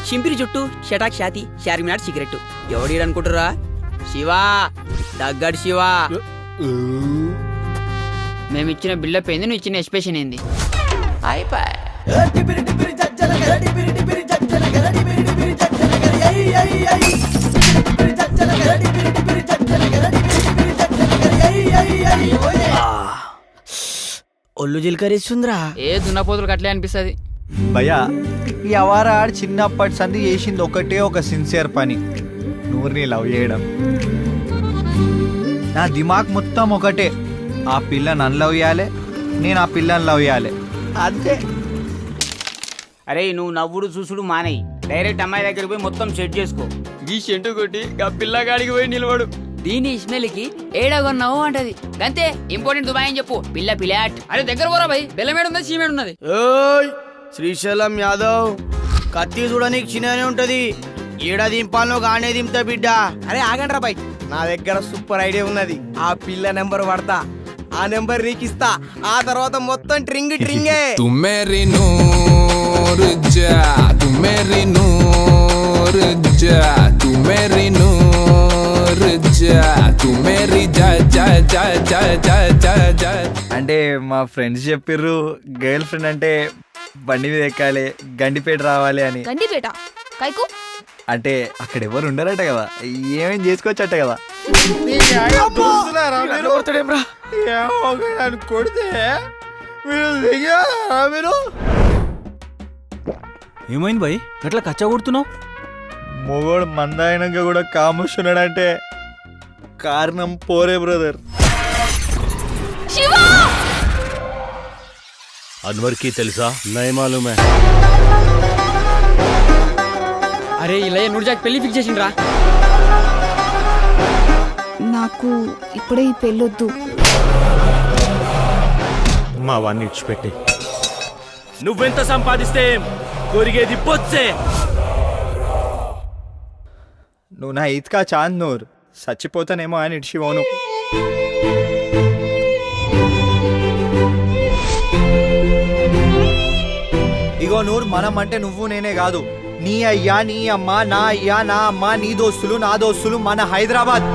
చింపిరి జుట్టు, షటాక్ Shati, Charminar cigarette. ఎవడీడు అనుకుంటురా? Shiva, దగ్గడు Shiva. మేమిచ్చిన buildup ఏంది, నువ్వు ఇచ్చిన ఎక్స్ప్రెషన్ ఏంది? అయిపోయి ఒళ్ళు జిల్కరిస్తుందిరా. ఏ దున్నపోతులు అట్లే అనిపిస్తుంది భయ్యా. ఈ అవారా చిన్నప్పటి సంది చేసింది ఒకటే ఒక సిన్సియర్ పని, నూరుని లవ్ చేయడం. నా దిమాగ్ మొత్తం ఒకటే, ఆ పిల్ల నన్ను లవ్ చేయాలి, నేను ఆ పిల్లని లవ్ చేయాలి, అంతే. అరే నువ్వు నవ్వుడు చూసుడు మానేయి, డైరెక్ట్ అమ్మాయి దగ్గరికి పోయి మొత్తం సెట్ చేసుకో. ఈ షెంటు కొట్టి ఆ పిల్లగాడికి పోయి నిలబడు. దీని ఇస్మెల్కి ఏడగొన్నావు అంటది అంతే. ఇంపార్టెంట్ దుబాయ్ అని చెప్పు. పిల్ల పిల్లాట్. అరే దగ్గర పోరా భయ్, బెల్లమేడు ఉన్నది, సీమేడు ఉన్నది. శ్రీశైలం యాదవ్, కత్తి చూడనీకి చిన్ననే ఉంటది, ఏడా దింపాలో గానే దింపుతా బిడ్డ. అరే ఆగండ్రా బై, నా దగ్గర సూపర్ ఐడియా ఉన్నది. ఆ పిల్ల నెంబర్ పడతా, ఆ నెంబర్ నీకు ఇస్తా, ఆ తర్వాత మొత్తం ట్రింగ్ ట్రింగే. తుమ్మెరి నూరు జా, తుమ్మెరి నూరు జా, తుమ్మెరి నూరు జా, తుమ్మెరి జా జా జా జా జా జా జా. అంటే మా ఫ్రెండ్స్ చెప్పిర్రు గర్ల్ ఫ్రెండ్ అంటే బండి మీద ఎక్కాలి, గండిపేట రావాలి అని. గండిపేట కైకు అంటే అక్కడ ఎవరు ఉండరట కదా, ఏమేం చేసుకోవచ్చట కదా. కొడితే మీరు ఏమైంది భయ్, అట్లా కచ్చా కొడుతున్నావు? మొగోడు మందాయనంగా కూడా కాముస్తున్నాడంటే కారణం పోరే బ్రదర్. అన్వర్ కి తెలుసా? నై మాలూమే. అరే ఇలా నూర్జాక్ పెళ్లి ఫిక్స్ చేసిండ్రా. నాకు ఇప్పుడే ఈ పెళ్ళొద్దు. మా వాడిని ఇచ్చిపెట్టి నువ్వెంత సంపాదిస్తే కొరిగేది పొచ్చే. నువ్వు నా ఈత్కా చాంద్ నూర్, చచ్చిపోతానేమో అని ఇడిచిపోను. ఇగో నూర్, మనం అంటే నువ్వు నేనే కాదు, నీ అయ్యా నీ అమ్మ, నా అయ్యా నా అమ్మ, నీ దోస్తులు నా దోస్తులు, మన హైదరాబాద్.